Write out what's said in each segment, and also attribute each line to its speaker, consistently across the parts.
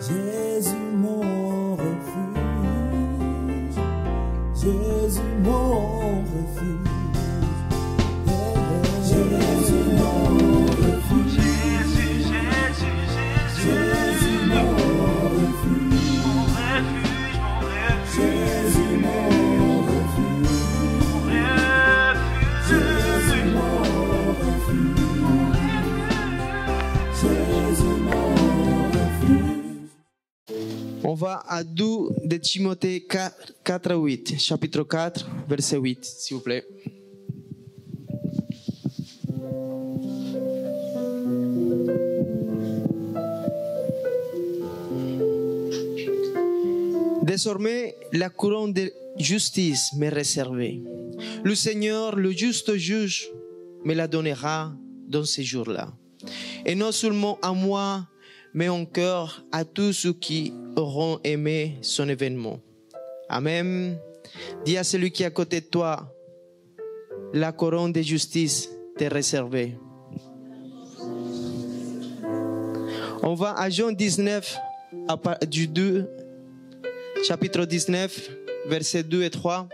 Speaker 1: Jésus mon refuge, Jésus mon refuge, Jésus mon refuge, Jésus mon refuge, Jésus mon refuge, Jésus mon refuge, Jésus mon refuge.
Speaker 2: On va à 2 de Timothée 4 à 8, chapitre 4, verset 8, s'il vous plaît. Désormais, la couronne de justice m'est réservée. Le Seigneur, le juste juge, me la donnera dans ces jours-là. Et non seulement à moi, mais encore à tous ceux qui auront aimé son événement. Amen. Dis à celui qui est à côté de toi, la couronne de justice t'est réservée. On va à Jean 19, du 2, chapitre 19, versets 2 et 3.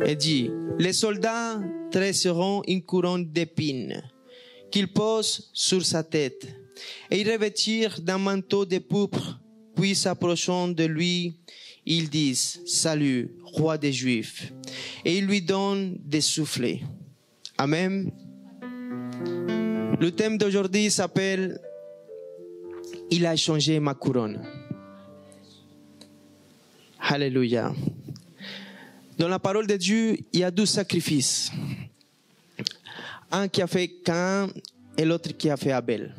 Speaker 2: Et dit, les soldats tresseront une couronne d'épines qu'ils posent sur sa tête, et ils revêtirent d'un manteau de pourpre, puis s'approchant de lui, ils disent, salut, roi des Juifs, et ils lui donnent des soufflets. Amen. Le thème d'aujourd'hui s'appelle « Il a changé ma couronne ». Alléluia. Dans la parole de Dieu, il y a 2 sacrifices. Un qui a fait Caïn et l'autre qui a fait Abel.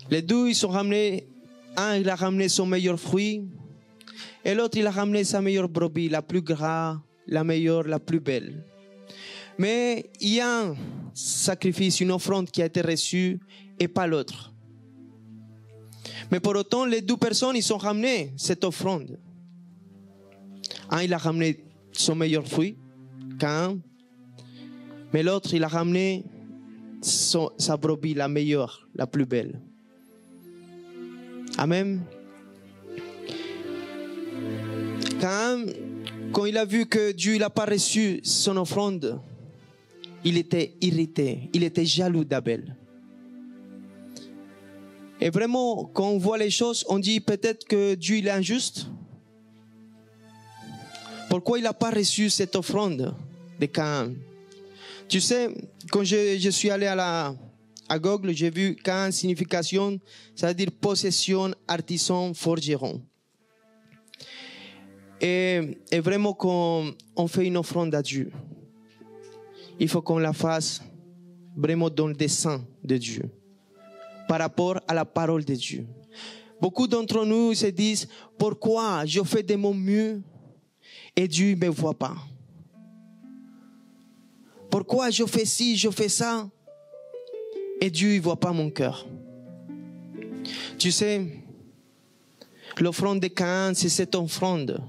Speaker 2: Les deux, ils sont ramenés. Un, il a ramené son meilleur fruit. Et l'autre, il a ramené sa meilleure brebis, la plus grasse, la meilleure, la plus belle. Mais il y a un sacrifice, une offrande qui a été reçue et pas l'autre. Mais pour autant, les 2 personnes, ils ont ramené cette offrande. Un, il a ramené son meilleur fruit, Caïn. Mais l'autre, il a ramené sa brebis, la meilleure, la plus belle. Amen. Caïn, quand il a vu que Dieu n'a pas reçu son offrande, il était irrité, il était jaloux d'Abel. Et vraiment, quand on voit les choses, on dit peut-être que Dieu il est injuste. Pourquoi il n'a pas reçu cette offrande de Caïn? Tu sais, quand je suis allé à Google, j'ai vu Caïn signification, ça veut dire possession, artisan, forgeron. Et vraiment, quand on fait une offrande à Dieu, il faut qu'on la fasse vraiment dans le dessein de Dieu, par rapport à la parole de Dieu. Beaucoup d'entre nous se disent, pourquoi je fais de mon mieux et Dieu ne me voit pas? Pourquoi je fais ci, je fais ça et Dieu ne voit pas mon cœur? Tu sais, l'offrande de Caïn, c'est cette offrande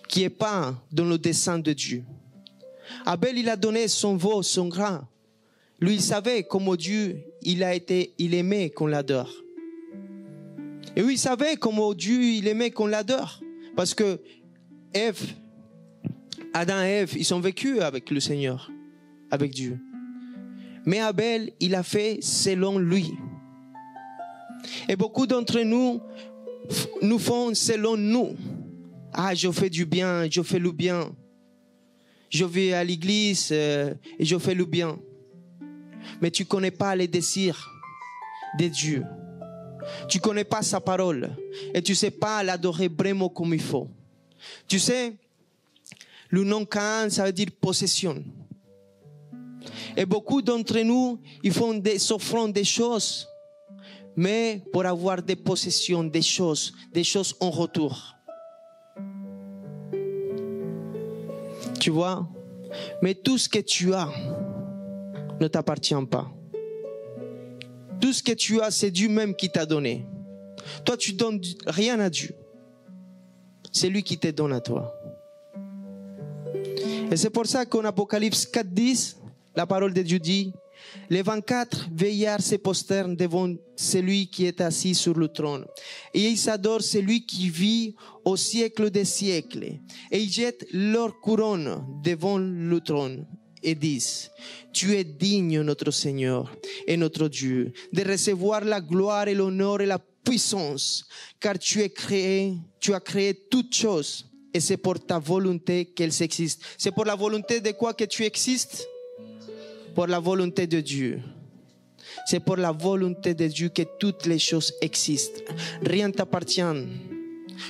Speaker 2: qui n'est pas dans le dessein de Dieu. Abel, il a donné son veau, son grain. Lui, il savait comment Dieu, il aimait qu'on l'adore. Et lui, il savait comment Dieu, il aimait qu'on l'adore. Parce que Adam et Ève, ils ont vécu avec le Seigneur, avec Dieu. Mais Abel, il a fait selon lui. Et beaucoup d'entre nous, nous font selon nous. Ah, je fais du bien, je fais le bien. Je vais à l'église et je fais le bien. Mais tu ne connais pas les désirs de Dieu. Tu ne connais pas sa parole. Et tu ne sais pas l'adorer vraiment comme il faut. Tu sais, le nom Caïn, ça veut dire possession. Et beaucoup d'entre nous, ils font des offrandes, des choses, mais pour avoir des possessions, des choses en retour. Tu vois? Mais tout ce que tu as ne t'appartient pas. Tout ce que tu as, c'est Dieu même qui t'a donné. Toi, tu donnes rien à Dieu. C'est lui qui te donne à toi. Et c'est pour ça qu'en Apocalypse 4:10, la parole de Dieu dit, Les 24 vieillards se prosternent devant celui qui est assis sur le trône. Et ils adorent celui qui vit au siècle des siècles. Et ils jettent leur couronne devant le trône et disent, tu es digne, notre Seigneur et notre Dieu, de recevoir la gloire et l'honneur et la puissance, car tu as créé toutes choses. Et c'est pour ta volonté qu'elles existent. C'est pour la volonté de quoi que tu existes? Pour la volonté de Dieu. C'est pour la volonté de Dieu que toutes les choses existent. Rien ne t'appartient.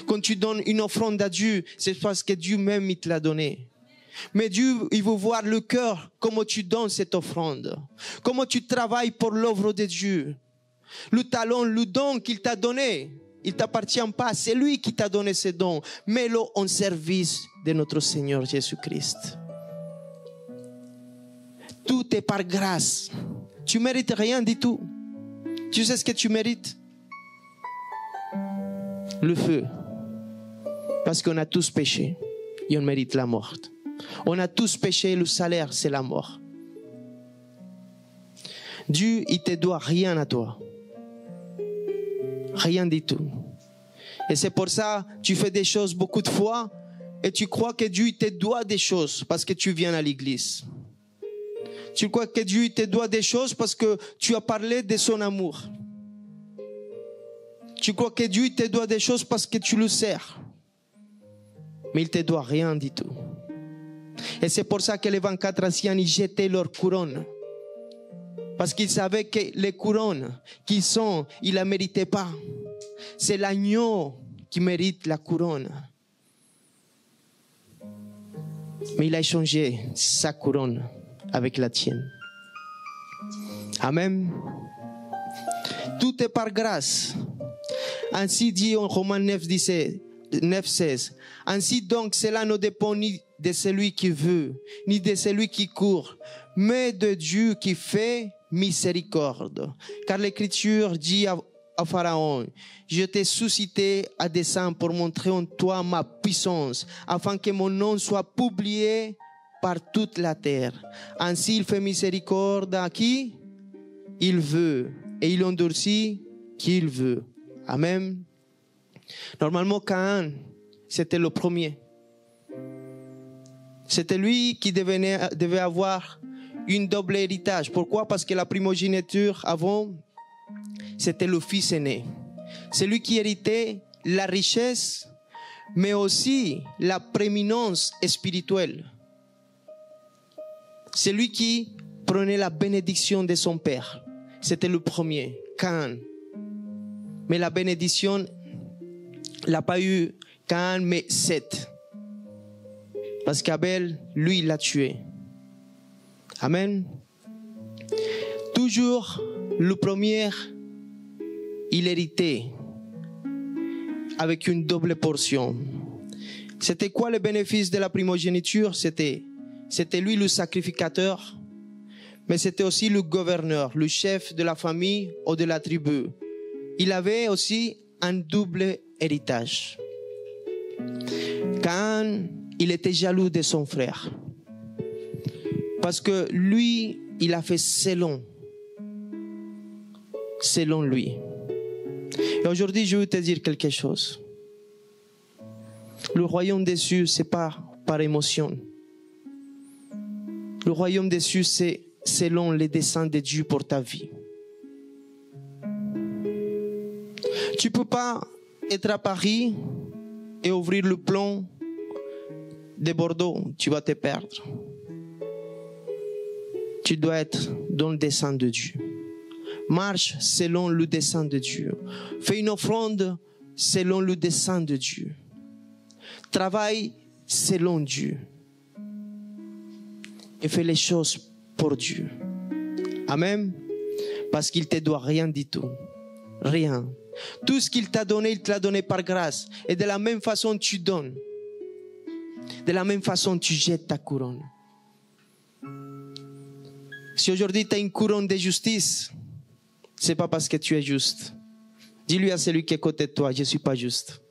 Speaker 2: Quand tu donnes une offrande à Dieu, c'est parce que Dieu même il te l'a donné. Mais Dieu, il veut voir le cœur, comment tu donnes cette offrande. Comment tu travailles pour l'œuvre de Dieu. Le talent, le don qu'il t'a donné, il ne t'appartient pas, c'est lui qui t'a donné ce don. Mets-le en service de notre Seigneur Jésus-Christ. Tout est par grâce. Tu ne mérites rien du tout. Tu sais ce que tu mérites? Le feu. Parce qu'on a tous péché et on mérite la mort. On a tous péché, le salaire c'est la mort. Dieu, il ne te doit rien à toi. Rien du tout. Et c'est pour ça que tu fais des choses beaucoup de fois et tu crois que Dieu te doit des choses parce que tu viens à l'église. Tu crois que Dieu te doit des choses parce que tu as parlé de son amour. Tu crois que Dieu te doit des choses parce que tu le sers. Mais il ne te doit rien du tout. Et c'est pour ça que les 24 anciens ils jetaient leur couronne. Parce qu'ils savaient que les couronnes qu'ils sont, ils ne la méritaient pas. C'est l'agneau qui mérite la couronne. Mais il a échangé sa couronne avec la tienne. Amen. Tout est par grâce. Ainsi dit en Romains 9:16. Ainsi donc, cela ne dépend ni de celui qui veut, ni de celui qui court, mais de Dieu qui fait miséricorde. Car l'Écriture dit à Pharaon, je t'ai suscité à dessein pour montrer en toi ma puissance, afin que mon nom soit publié par toute la terre. Ainsi il fait miséricorde à qui il veut, et il endurcit qui il veut. Amen. Normalement, Caïn, c'était le premier. C'était lui qui devait avoir une double héritage. Pourquoi? Parce que la primogéniture avant, c'était le fils aîné. C'est lui qui héritait la richesse, mais aussi la prééminence spirituelle. C'est lui qui prenait la bénédiction de son père. C'était le premier, Caïn. Mais la bénédiction l'a pas eu Caïn, mais Seth. Parce qu'Abel, lui, il l'a tué. Amen. Toujours, le premier, il héritait avec une double portion. C'était quoi le bénéfice de la primogéniture? C'était lui le sacrificateur, mais c'était aussi le gouverneur, le chef de la famille ou de la tribu. Il avait aussi un double héritage. Caïn, il était jaloux de son frère. Parce que lui, il a fait selon lui. Et aujourd'hui, je veux te dire quelque chose. Le royaume des cieux, ce n'est pas par émotion. Le royaume des cieux, c'est selon les desseins de Dieu pour ta vie. Tu ne peux pas être à Paris et ouvrir le plan de Bordeaux. Tu vas te perdre. Tu dois être dans le dessein de Dieu. Marche selon le dessein de Dieu. Fais une offrande selon le dessein de Dieu. Travaille selon Dieu. Et fais les choses pour Dieu. Amen. Parce qu'il ne te doit rien du tout. Rien. Tout ce qu'il t'a donné, il te l'a donné par grâce. Et de la même façon, tu donnes. De la même façon, tu jettes ta couronne. Si aujourd'hui tu as une couronne de justice, ce n'est pas parce que tu es juste. Dis-lui à celui qui est à côté de toi, je ne suis pas juste.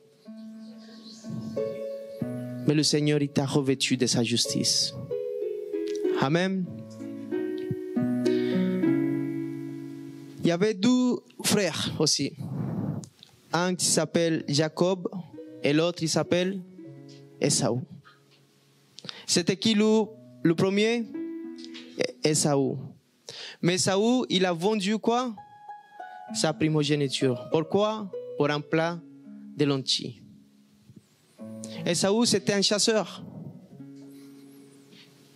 Speaker 2: Mais le Seigneur, il t'a revêtu de sa justice. Amen. y avait deux frères aussi. Un qui s'appelle Jacob et l'autre il s'appelle Esaü. C'était qui le premier? Esaü. Mais Esaü, il a vendu quoi? Sa primogéniture. Pourquoi? Pour un plat de lentilles. Esaü, c'était un chasseur.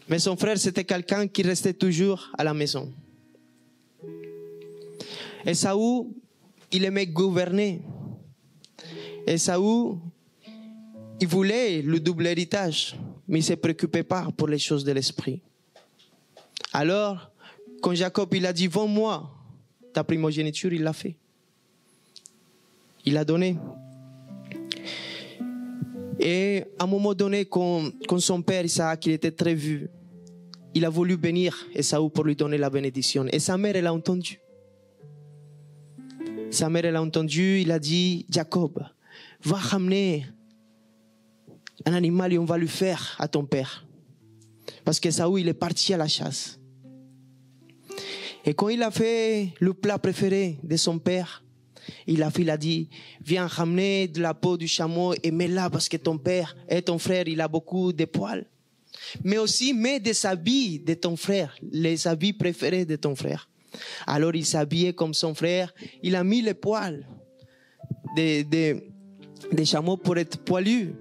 Speaker 2: Mais son frère, c'était quelqu'un qui restait toujours à la maison. Esaü, il aimait gouverner. Esaü, il voulait le double héritage, mais il ne se préoccupait pas pour les choses de l'esprit. Alors, quand Jacob il a dit, vends-moi ta primogéniture, il l'a fait. Il a donné. Et à un moment donné, quand son père Isaac il était très vieux, il a voulu bénir Esaü pour lui donner la bénédiction. Et sa mère, elle a entendu. Sa mère, elle a entendu, il a dit, Jacob, va ramener un animal et on va lui faire à ton père. Parce qu'Esaü, il est parti à la chasse. Et quand il a fait le plat préféré de son père, il a dit, viens ramener de la peau du chameau et mets-la parce que ton père et ton frère, il a beaucoup de poils. Mais aussi, mets des habits de ton frère, les habits préférés de ton frère. Alors il s'habillait comme son frère, il a mis les poils des chameaux pour être poilu.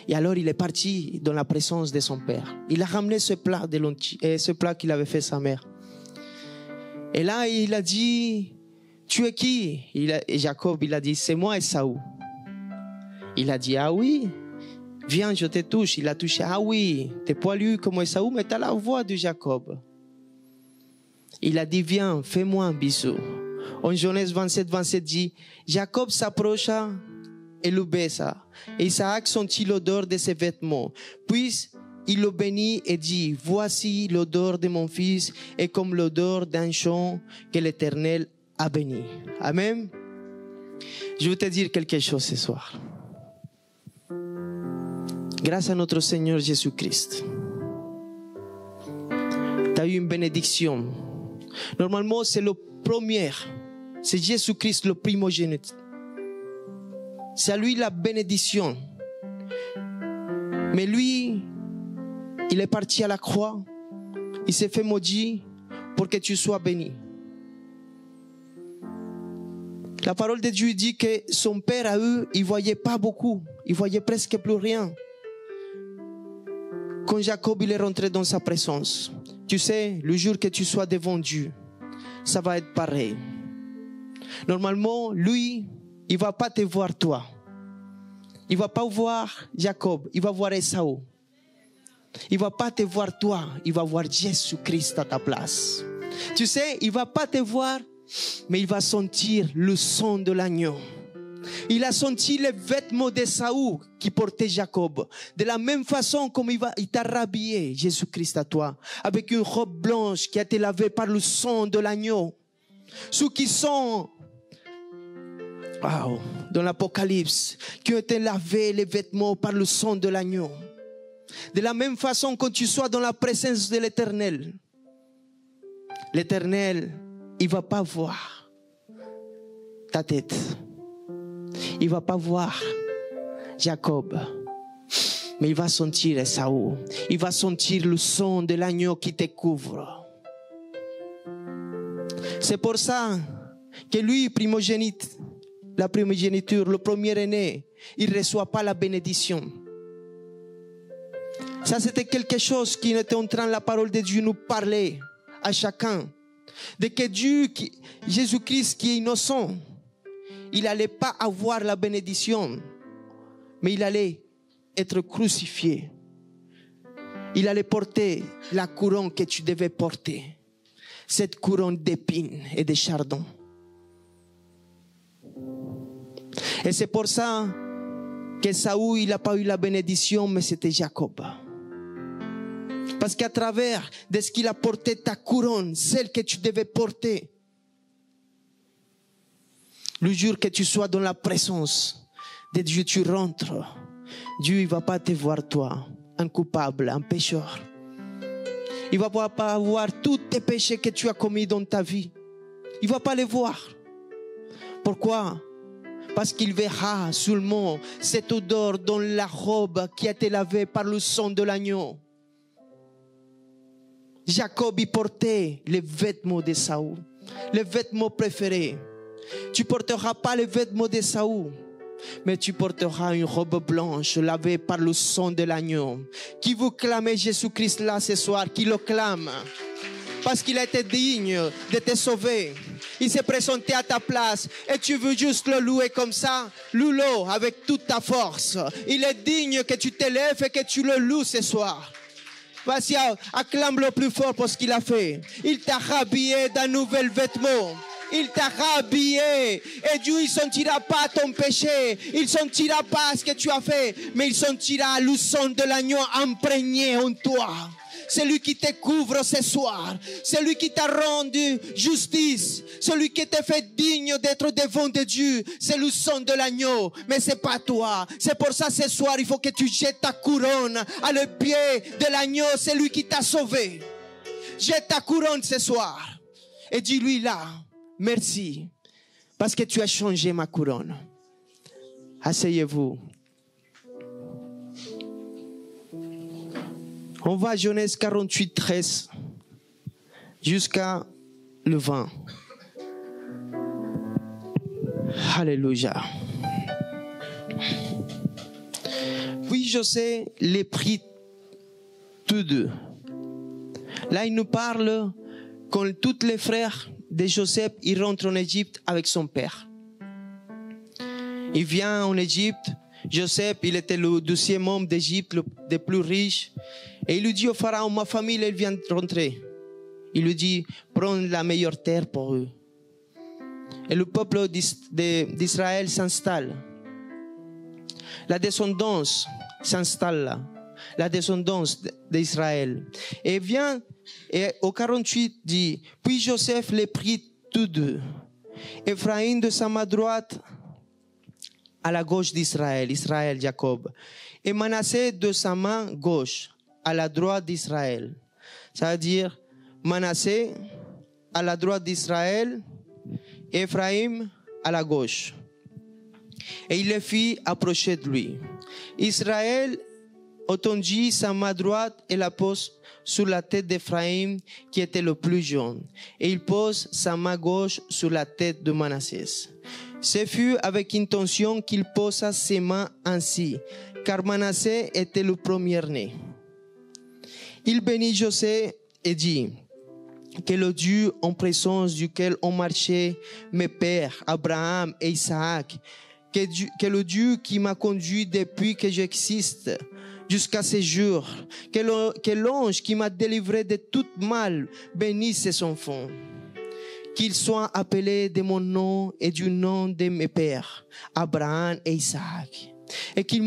Speaker 2: Et alors il est parti dans la présence de son père. Il a ramené ce plat de lentilles, ce plat qu'il avait fait sa mère. Et là il a dit, tu es qui? Et Jacob il a dit, c'est moi Esaü. Il a dit, ah oui, viens je te touche. Il a touché, ah oui, t'es poilu comme Esaü, mais t'as la voix de Jacob. Il a dit, viens, fais-moi un bisou. En Genèse 27 dit, Jacob s'approcha et le baisa. Et Isaac sentit l'odeur de ses vêtements. Puis il le bénit et dit, voici l'odeur de mon fils est comme l'odeur d'un champ que l'Éternel a béni. Amen. Je veux te dire quelque chose ce soir. Grâce à notre Seigneur Jésus-Christ, tu as eu une bénédiction. Normalement, c'est le premier. C'est Jésus-Christ, le primogénite. C'est à lui la bénédiction. Mais lui, il est parti à la croix. Il s'est fait maudit pour que tu sois béni. La parole de Dieu dit que son père à eux, il voyait pas beaucoup. Il voyait presque plus rien. Quand Jacob il est rentré dans sa présence, tu sais, le jour que tu sois devant Dieu, ça va être pareil. Normalement, lui, il va pas te voir toi. Il va pas voir Jacob, il va voir Esaü. Il va pas te voir toi, il va voir Jésus-Christ à ta place. Tu sais, il va pas te voir, mais il va sentir le sang de l'agneau. Il a senti les vêtements d'Esaü qui portait Jacob. De la même façon comme il t'a rhabillé, Jésus-Christ à toi, avec une robe blanche qui a été lavée par le sang de l'agneau. Ceux qui sont dans l'Apocalypse, qui ont été lavés les vêtements par le sang de l'agneau. De la même façon, quand tu sois dans la présence de l'Éternel, l'Éternel, il ne va pas voir ta tête. Il ne va pas voir Jacob, mais il va sentir Esaü. Il va sentir le sang de l'agneau qui te couvre. C'est pour ça que lui, primogénite, la primogéniture, le premier-né, il ne reçoit pas la bénédiction. Ça, c'était quelque chose qui était en train, la parole de Dieu nous parlait à chacun. De que Dieu, Jésus-Christ qui est innocent, il n'allait pas avoir la bénédiction, mais il allait être crucifié. Il allait porter la couronne que tu devais porter. Cette couronne d'épines et de chardons. Et c'est pour ça qu'Esaü, il n'a pas eu la bénédiction, mais c'était Jacob. Parce qu'à travers de ce qu'il a porté ta couronne, celle que tu devais porter, le jour que tu sois dans la présence de Dieu, tu rentres. Dieu ne va pas te voir toi, un coupable, un pécheur. Il ne va pas voir tous tes péchés que tu as commis dans ta vie. Il Il ne va pas les voir. Pourquoi? Parce qu'il verra seulement cette odeur dans la robe qui a été lavée par le sang de l'agneau. Jacob y portait les vêtements de Saül, les vêtements préférés. Tu ne porteras pas les vêtements de Saül, mais tu porteras une robe blanche lavée par le sang de l'agneau. Qui vous clame Jésus-Christ là ce soir, qui le clame? Parce qu'il a été digne de te sauver. Il s'est présenté à ta place et tu veux juste le louer comme ça. Loue-le avec toute ta force. Il est digne que tu t'élèves et que tu le loues ce soir. Vas-y, acclame-le plus fort pour ce qu'il a fait. Il t'a rhabillé d'un nouvel vêtement. Il t'a rhabillé. Et Dieu, il ne sentira pas ton péché. Il ne sentira pas ce que tu as fait. Mais il sentira le sang de l'agneau imprégné en toi. C'est lui qui te couvre ce soir. C'est lui qui t'a rendu justice. Celui qui t'a fait digne d'être devant de Dieu. C'est le sang de l'agneau. Mais c'est pas toi. C'est pour ça ce soir, il faut que tu jettes ta couronne à le pied de l'agneau. C'est lui qui t'a sauvé. Jette ta couronne ce soir. Et dis-lui là, merci. Parce que tu as changé ma couronne. Asseyez-vous. On va à Genèse 48, 13 jusqu'à le 20. Alléluia. Puis Joseph les prit tous deux. Là, il nous parle quand tous les frères de Joseph, ils rentrent en Égypte avec son père. Il vient en Égypte. Joseph, il était le 12e homme d'Égypte, le plus riche. Et il lui dit au pharaon, ma famille, elle vient de rentrer. Il lui dit, prends la meilleure terre pour eux. Et le peuple d'Israël s'installe. La descendance s'installe là. La descendance d'Israël. Et vient, et au 48 dit, puis Joseph les prit tous deux. Ephraïm de sa main droite à la gauche d'Israël, Israël, Jacob. Et Manassé de sa main gauche à la droite d'Israël. Ça veut dire Manassé à la droite d'Israël, Ephraïm à la gauche. Et il les fit approcher de lui. Israël étendit sa main droite et la pose sur la tête d'Ephraïm qui était le plus jeune. Et il pose sa main gauche sur la tête de Manassé. Ce fut avec intention qu'il posa ses mains ainsi, car Manassé était le premier-né. Il bénit Joseph et dit, que le Dieu en présence duquel ont marché mes pères, Abraham et Isaac, que le Dieu qui m'a conduit depuis que j'existe jusqu'à ce jour, que l'ange qui m'a délivré de tout mal bénisse ses enfants. Qu'ils soient appelés de mon nom et du nom de mes pères, Abraham et Isaac. Et qu'ils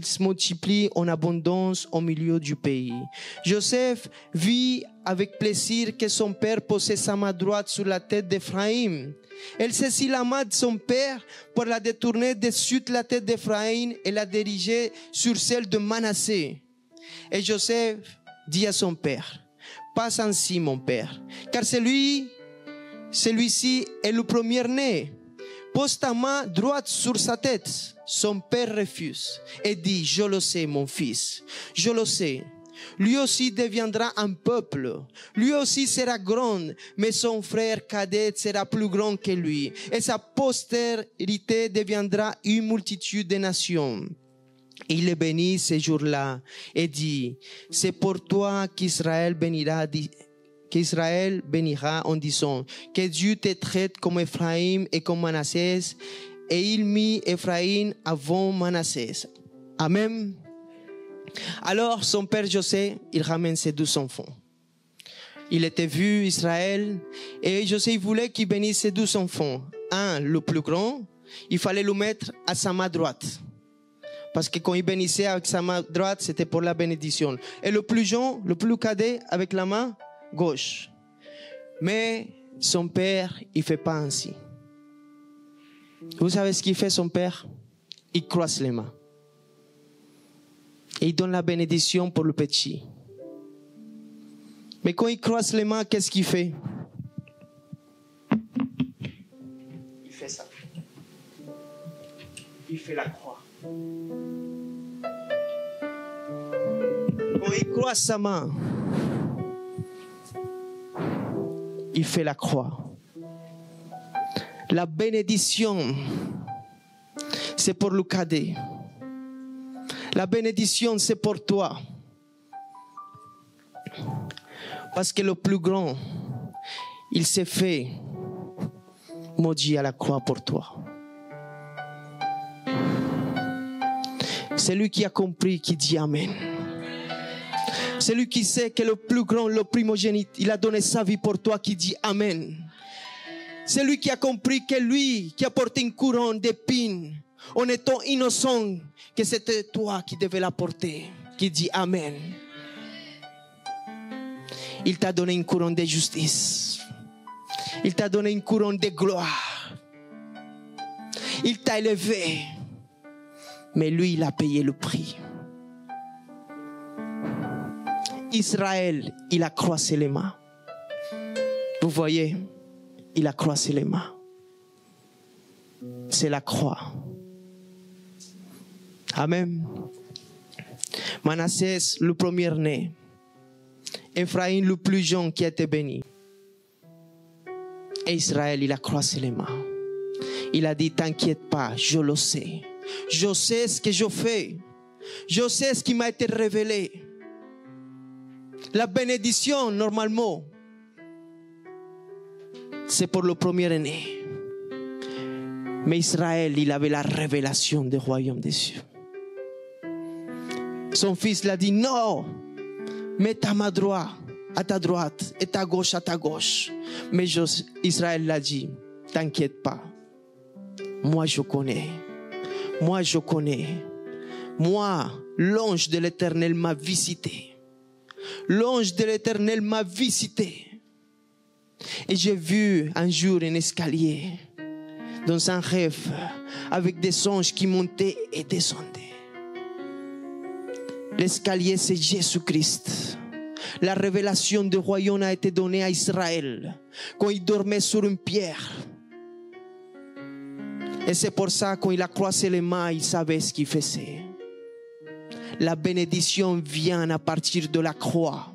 Speaker 2: se multiplient en abondance au milieu du pays. Joseph vit avec plaisir que son père posait sa main droite sur la tête d'Ephraïm. Elle saisit la main de son père pour la détourner dessus de la tête d'Ephraïm et la diriger sur celle de Manassé. Et Joseph dit à son père, passe ainsi mon père, car celui-ci est le premier-né. Pose ta main droite sur sa tête. Son père refuse et dit, je le sais mon fils, je le sais. Lui aussi deviendra un peuple, lui aussi sera grand, mais son frère cadet sera plus grand que lui. Et sa postérité deviendra une multitude de nations. Il le bénit ce jour-là et dit, c'est pour toi qu'Israël bénira en disant, que Dieu te traite comme Ephraïm et comme Manassé, et il mit Ephraïm avant Manassé. Amen. Alors son père Joseph, il ramène ses 12 enfants. Il était vu Israël, et Joseph voulait qu'il bénisse ses 12 enfants. Un, le plus grand, il fallait le mettre à sa main droite. Parce que quand il bénissait avec sa main droite, c'était pour la bénédiction. Et le plus jeune, le plus cadet, avec la main gauche. Mais son père, il ne fait pas ainsi. Vous savez ce qu'il fait son père? Il croise les mains. Et il donne la bénédiction pour le petit. Mais quand il croise les mains, qu'est-ce qu'il fait? fait ça. Il fait la croix. Quand il croise sa main, il fait la croix. La bénédiction, c'est pour le cadet. La bénédiction, c'est pour toi. Parce que le plus grand, il s'est fait maudit à la croix pour toi. C'est lui qui a compris, qui dit Amen. C'est lui qui sait que le plus grand, le primogénite, il a donné sa vie pour toi, qui dit Amen. C'est lui qui a compris que lui, qui a porté une couronne d'épines, en étant innocent, que c'était toi qui devais la porter, qui dit Amen. Il t'a donné une couronne de justice. Il t'a donné une couronne de gloire. Il t'a élevé. Mais lui, il a payé le prix. Israël, il a croisé les mains. Vous voyez, il a croisé les mains. C'est la croix. Amen. Manassès, le premier-né. Ephraim, le plus jeune qui a été béni. Et Israël, il a croisé les mains. Il a dit, t'inquiète pas, je le sais. Je sais ce que je fais. Je sais ce qui m'a été révélé. La bénédiction, normalement, c'est pour le premier-né. Mais Israël, il avait la révélation du royaume des cieux. Son fils l'a dit, non, mets ta main droite à ta droite et ta gauche à ta gauche. Mais Israël l'a dit, t'inquiète pas. Moi, je connais. Moi, je connais. Moi, l'ange de l'Éternel m'a visité. L'ange de l'Éternel m'a visité. Et j'ai vu un jour un escalier dans un rêve avec des anges qui montaient et descendaient. L'escalier, c'est Jésus-Christ. La révélation du royaume a été donnée à Israël quand il dormait sur une pierre. Et c'est pour ça, quand il a croisé les mains, il savait ce qu'il faisait. La bénédiction vient à partir de la croix.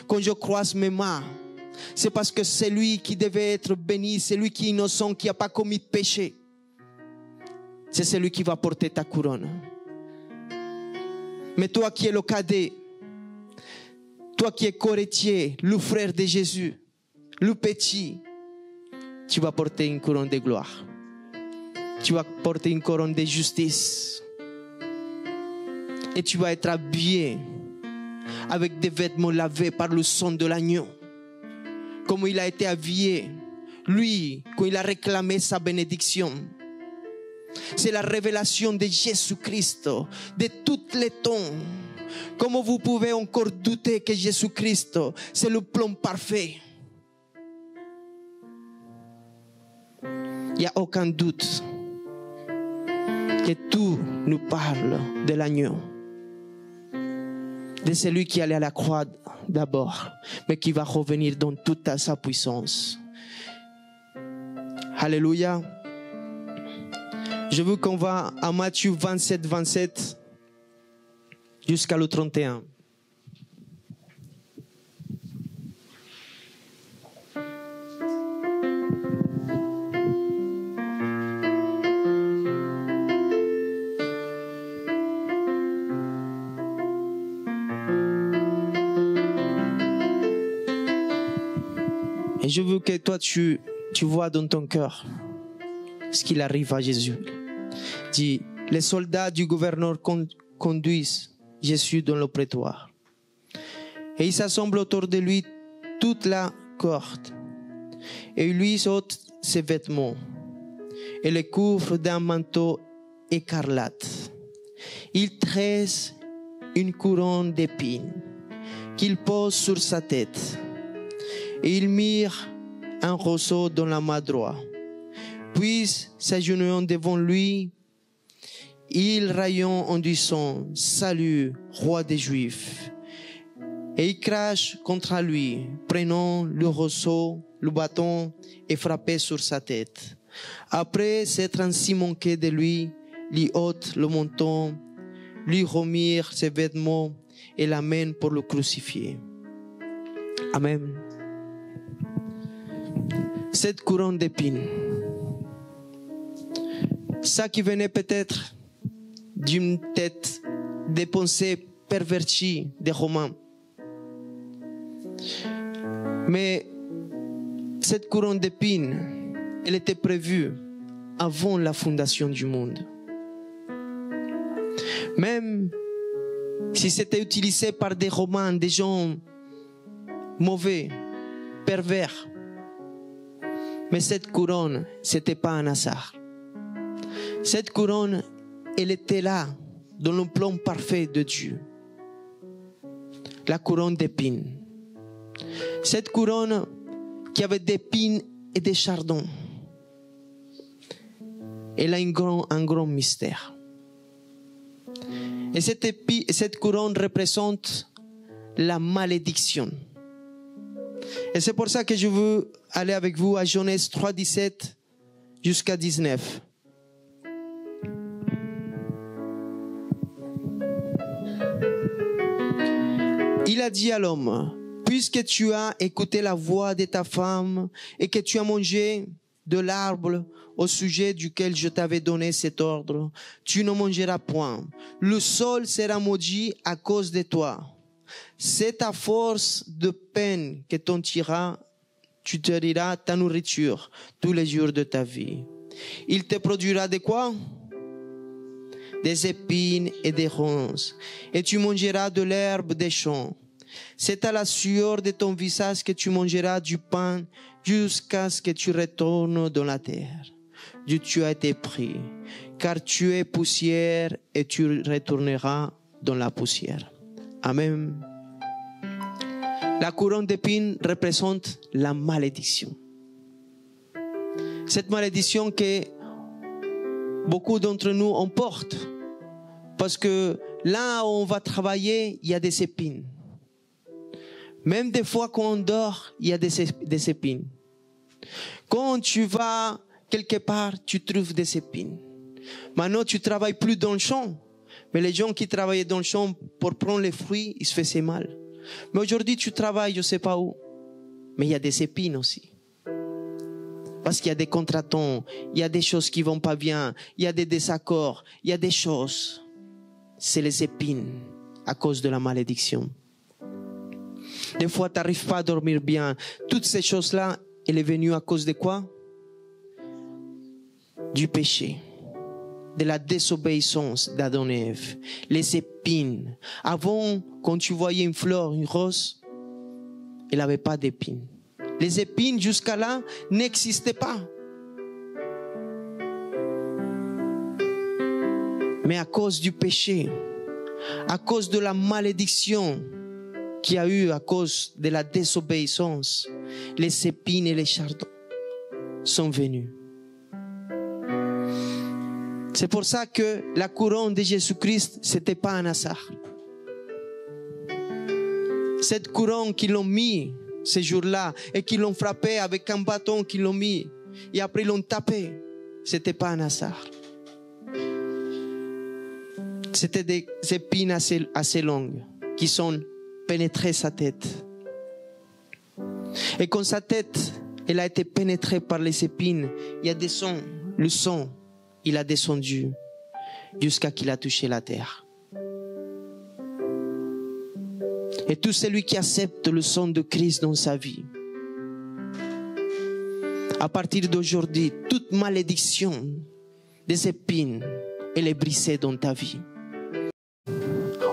Speaker 2: Quand je croise mes mains, c'est parce que c'est lui qui devait être béni, c'est lui qui est innocent, qui n'a pas commis de péché. C'est celui qui va porter ta couronne. Mais toi qui es le cadet, toi qui es co-héritier, le frère de Jésus, le petit, tu vas porter une couronne de gloire. Tu vas porter une couronne de justice. Et tu vas être habillé avec des vêtements lavés par le sang de l'agneau. Comme il a été habillé, lui, quand il a réclamé sa bénédiction. C'est la révélation de Jésus-Christ de tous les temps. Comment vous pouvez encore douter que Jésus-Christ, c'est le plan parfait? Il n'y a aucun doute que tout nous parle de l'agneau. De celui qui allait à la croix d'abord, mais qui va revenir dans toute sa puissance. Alléluia. Je veux qu'on va à Matthieu 27, 27 jusqu'à le 31. Et je veux que toi, tu vois dans ton cœur ce qu'il arrive à Jésus. Dit, les soldats du gouverneur conduisent Jésus dans le prétoire. Et ils s'assemblent autour de lui toute la cohorte. Et ils lui ôtent ses vêtements et les couvrent d'un manteau écarlate. Ils tressent une couronne d'épines qu'ils posent sur sa tête. Et ils mirent un roseau dans la main droite. Puis, s'agenouillant devant lui, ils raillent en disant, Salut, roi des Juifs. Et ils crachent contre lui, prenant le rosseau, le bâton et frappaient sur sa tête. Après s'être ainsi moqués de lui, lui ôtent le menton, lui remirent ses vêtements et l'amènent pour le crucifier. Amen. Cette couronne d'épines, ça qui venait peut-être d'une tête des pensées perverties des Romains. Mais cette couronne d'épines, elle était prévue avant la fondation du monde. Même si c'était utilisé par des Romains, des gens mauvais, pervers. Mais cette couronne, c'était pas un hasard. Cette couronne, elle était là, dans le plan parfait de Dieu. La couronne d'épines. Cette couronne qui avait des épines et des chardons. Elle a un grand mystère. Et cette couronne représente la malédiction. Et c'est pour ça que je veux aller avec vous à Genèse 3, 17 jusqu'à 19. Il a dit à l'homme, puisque tu as écouté la voix de ta femme et que tu as mangé de l'arbre au sujet duquel je t'avais donné cet ordre, tu ne mangeras point. Le sol sera maudit à cause de toi. C'est à force de peine que tu tireras ta nourriture tous les jours de ta vie. Il te produira de quoi? Des épines et des ronces, et tu mangeras de l'herbe des champs. C'est à la sueur de ton visage que tu mangeras du pain jusqu'à ce que tu retournes dans la terre. D'où tu as été pris, car tu es poussière et tu retourneras dans la poussière. Amen. La couronne d'épines représente la malédiction. Cette malédiction que beaucoup d'entre nous on porte. Parce que là où on va travailler, il y a des épines. Même des fois quand on dort, il y a des épines. Quand tu vas quelque part, tu trouves des épines. Maintenant, tu travailles plus dans le champ. Mais les gens qui travaillaient dans le champ pour prendre les fruits, ils se faisaient mal. Mais aujourd'hui, tu travailles, je ne sais pas où. Mais il y a des épines aussi. Parce qu'il y a des contretemps, il y a des choses qui ne vont pas bien, il y a des désaccords, il y a des choses. C'est les épines à cause de la malédiction. Des fois, tu n'arrives pas à dormir bien. Toutes ces choses-là, elles sont venues à cause de quoi? Du péché, de la désobéissance d'Adam et Ève. Les épines. Avant, quand tu voyais une fleur, une rose, elle n'avait pas d'épines. Les épines, jusqu'à là, n'existaient pas. Mais à cause du péché, à cause de la malédiction qu'il y a eu à cause de la désobéissance, les épines et les chardons sont venus. C'est pour ça que la couronne de Jésus-Christ, ce n'était pas un hasard. Cette couronne qu'ils l'ont mis ce jour-là et qu'ils l'ont frappé avec un bâton qu'ils l'ont mis et après ils l'ont tapé, ce n'était pas un hasard. C'était des épines assez longues qui sont pénétrées sa tête. Et quand sa tête elle a été pénétrée par les épines, il y a des sons, le sang, il a descendu jusqu'à qu'il a touché la terre. Et tout celui qui accepte le sang de Christ dans sa vie, à partir d'aujourd'hui, toute malédiction des épines, elle est brisée dans ta vie.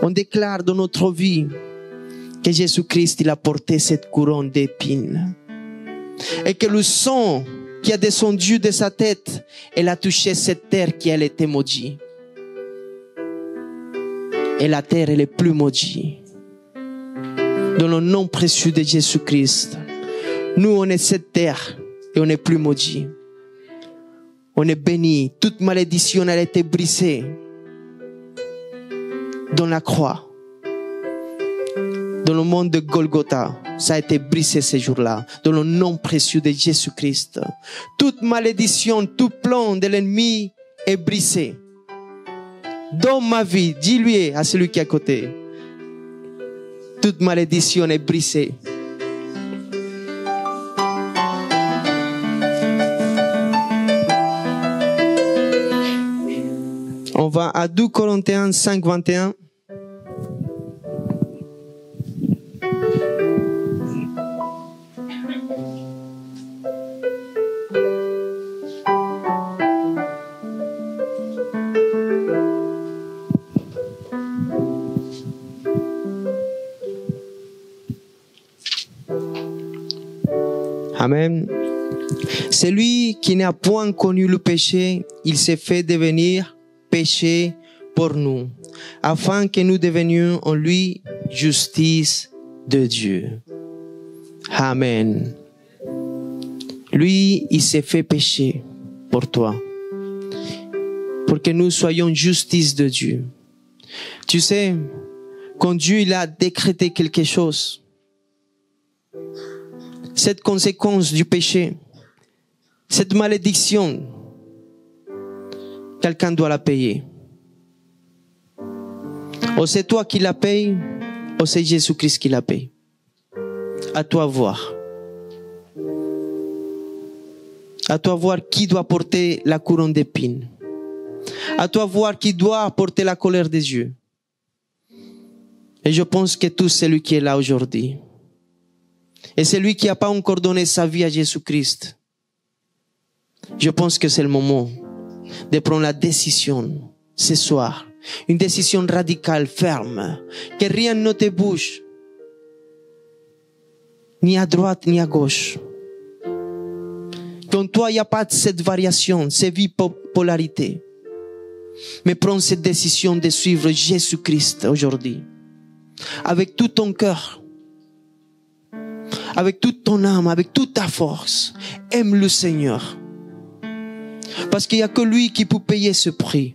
Speaker 2: On déclare dans notre vie que Jésus-Christ, il a porté cette couronne d'épines. Et que le sang qui a descendu de sa tête, elle a touché cette terre qui elle était maudite. Et la terre, elle est plus maudite. Dans le nom précieux de Jésus-Christ, nous, on est cette terre et on n'est plus maudit. On est béni. Toute malédiction, elle a été brisée dans la croix. Dans le monde de Golgotha, ça a été brisé ce jour-là, dans le nom précieux de Jésus-Christ. Toute malédiction, tout plan de l'ennemi est brisé. Dans ma vie, dis-lui à celui qui est à côté, toute malédiction est brisée. On va à 2 Corinthiens 5, 21. Amen. Celui qui n'a point connu le péché, il s'est fait devenir péché pour nous, afin que nous devenions en lui justice de Dieu. Amen. Lui, il s'est fait péché pour toi, pour que nous soyons justice de Dieu. Tu sais, quand Dieu il a décrété quelque chose, cette conséquence du péché, cette malédiction, quelqu'un doit la payer. Ou c'est toi qui la payes, ou c'est Jésus-Christ qui la paye. À toi voir. À toi voir qui doit porter la couronne d'épines. À toi voir qui doit porter la colère des Dieu. Et je pense que tout celui qui est là aujourd'hui, et celui qui n'a pas encore donné sa vie à Jésus-Christ, je pense que c'est le moment de prendre la décision ce soir. Une décision radicale, ferme. Que rien ne te bouge. Ni à droite, ni à gauche. Qu'en toi, il n'y a pas cette variation, cette bipolarité. Mais prends cette décision de suivre Jésus-Christ aujourd'hui. Avec tout ton cœur. Avec toute ton âme, avec toute ta force. Aime le Seigneur. Parce qu'il n'y a que lui qui peut payer ce prix.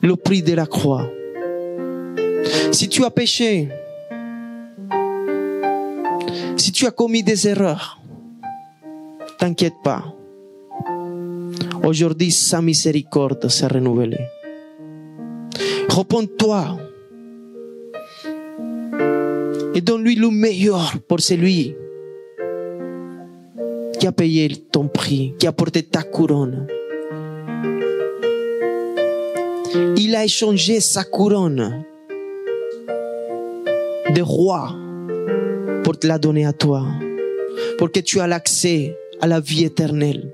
Speaker 2: Le prix de la croix. Si tu as péché, si tu as commis des erreurs, t'inquiète pas. Aujourd'hui, sa miséricorde s'est renouvelée. Repends-toi et donne-lui le meilleur pour celui qui a payé ton prix, qui a porté ta couronne. Il a échangé sa couronne de roi pour te la donner à toi, pour que tu aies l'accès à la vie éternelle.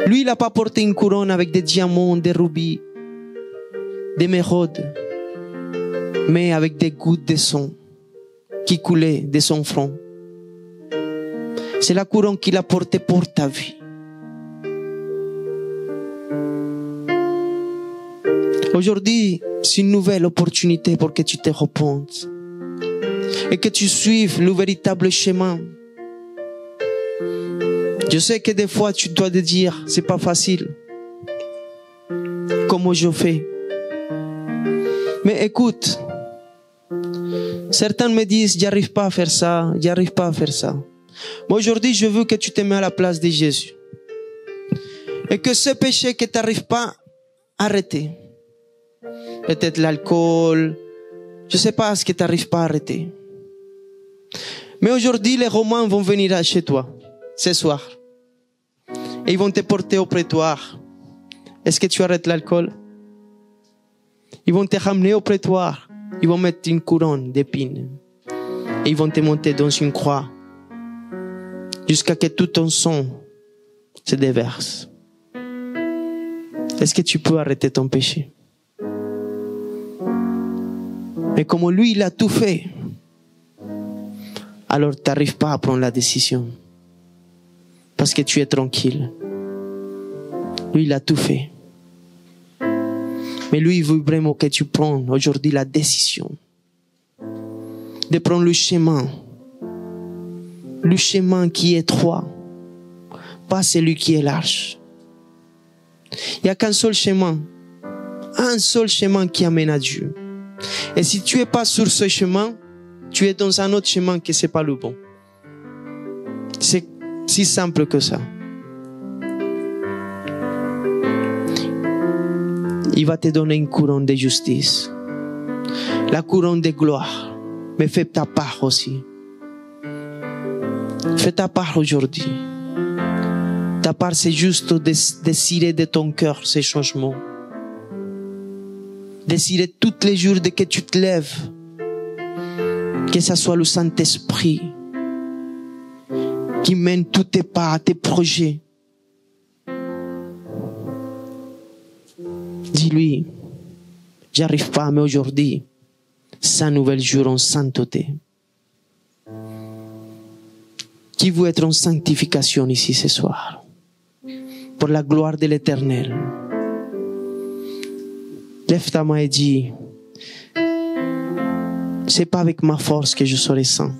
Speaker 2: Lui, il n'a pas porté une couronne avec des diamants, des rubis, des émeraudes, mais avec des gouttes de sang qui coulaient de son front. C'est la couronne qu'il a portée pour ta vie. Aujourd'hui, c'est une nouvelle opportunité pour que tu te repentes et que tu suives le véritable chemin. Je sais que des fois tu dois te dire, c'est pas facile. Comment je fais? Mais écoute, certains me disent, j'arrive pas à faire ça, j'arrive pas à faire ça. Moi aujourd'hui, je veux que tu te mets à la place de Jésus. Et que ce péché que tu n'arrives pas à arrêter, peut-être l'alcool, je ne sais pas ce que tu n'arrives pas à arrêter. Mais aujourd'hui, les Romains vont venir chez toi, ce soir. Et ils vont te porter au prétoire. Est-ce que tu arrêtes l'alcool? Ils vont te ramener au prétoire. Ils vont mettre une couronne d'épines. Et ils vont te monter dans une croix. Jusqu'à que tout ton sang se déverse. Est-ce que tu peux arrêter ton péché? Mais comme lui, il a tout fait, alors tu n'arrives pas à prendre la décision. Parce que tu es tranquille. Lui, il a tout fait. Mais lui, il veut vraiment que tu prennes aujourd'hui la décision de prendre le chemin qui est étroit, pas celui qui est large. Il n'y a qu'un seul chemin, un seul chemin qui amène à Dieu. Et si tu es pas sur ce chemin, tu es dans un autre chemin qui c'est pas le bon. C'est si simple que ça. Il va te donner une couronne de justice, la couronne de gloire. Mais fais ta part aussi. Fais ta part aujourd'hui. Ta part, c'est juste désirer de ton cœur ces changements. Désirer tous les jours dès que tu te lèves, que ce soit le Saint-Esprit qui mène tous tes pas, tes projets. Dis-lui, j'arrive pas, mais aujourd'hui, c'est un nouvel jour en sainteté. Qui veut être en sanctification ici ce soir? Pour la gloire de l'Éternel. Lève ta main et dis, c'est pas avec ma force que je serai saint.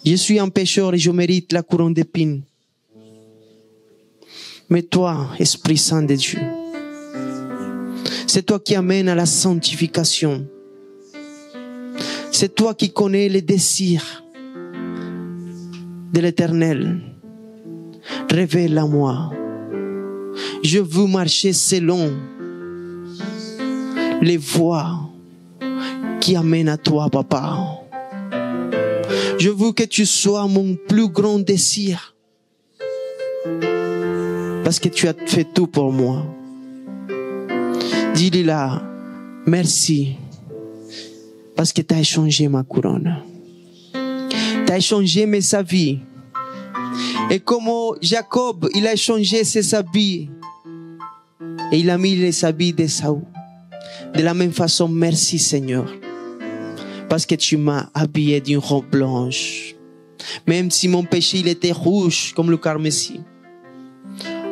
Speaker 2: Je suis un pécheur et je mérite la couronne d'épines. Mais toi, Esprit Saint de Dieu, c'est toi qui amènes à la sanctification. C'est toi qui connais les désirs de l'Éternel. Révèle à moi. Je veux marcher selon les voies qui amènent à toi, Papa. Je veux que tu sois mon plus grand désir. Parce que tu as fait tout pour moi. Dis-lui là, merci. Parce que tu as échangé ma couronne. Tu as échangé mes habits. Et comme Jacob, il a échangé ses habits. Et il a mis les habits d'Ésaü. De la même façon, merci Seigneur. Parce que tu m'as habillé d'une robe blanche. Même si mon péché il était rouge comme le carmési.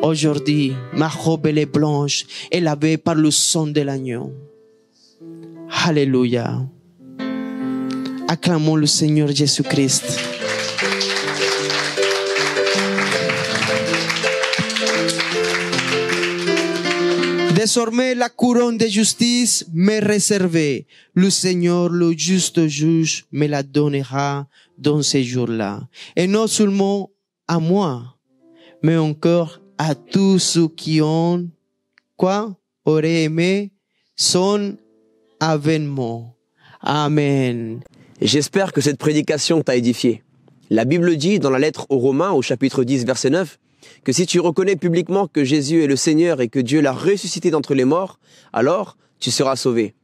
Speaker 2: Aujourd'hui, ma robe elle est blanche et lavée par le sang de l'agneau. Alléluia. Acclamons le Seigneur Jésus-Christ. Désormais, la couronne de justice m'est réservée. Le Seigneur, le juste juge, me la donnera dans ces jours-là. Et non seulement à moi, mais encore à tous ceux qui ont, auraient aimé son avènement. Amen.
Speaker 3: J'espère que cette prédication t'a édifié. La Bible dit dans la lettre aux Romains, au chapitre 10, verset 9, que si tu reconnais publiquement que Jésus est le Seigneur et que Dieu l'a ressuscité d'entre les morts, alors tu seras sauvé.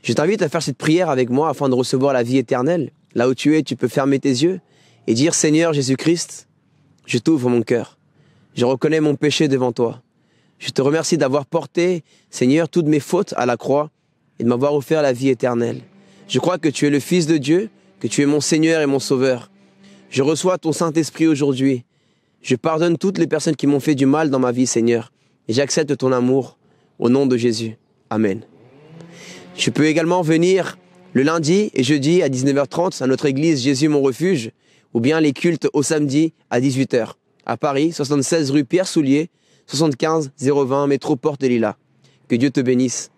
Speaker 3: Je t'invite à faire cette prière avec moi afin de recevoir la vie éternelle. Là où tu es, tu peux fermer tes yeux et dire « Seigneur Jésus-Christ, je t'ouvre mon cœur. Je reconnais mon péché devant toi. Je te remercie d'avoir porté, Seigneur, toutes mes fautes à la croix et de m'avoir offert la vie éternelle. Je crois que tu es le Fils de Dieu, que tu es mon Seigneur et mon Sauveur. Je reçois ton Saint-Esprit aujourd'hui. Je pardonne toutes les personnes qui m'ont fait du mal dans ma vie, Seigneur. Et j'accepte ton amour au nom de Jésus. Amen. Je peux également venir le lundi et jeudi à 19h30 à notre église Jésus mon refuge, ou bien les cultes au samedi à 18h. À Paris, 76 rue Pierre Soulier, 75 020 métro Porte des Lilas. Que Dieu te bénisse.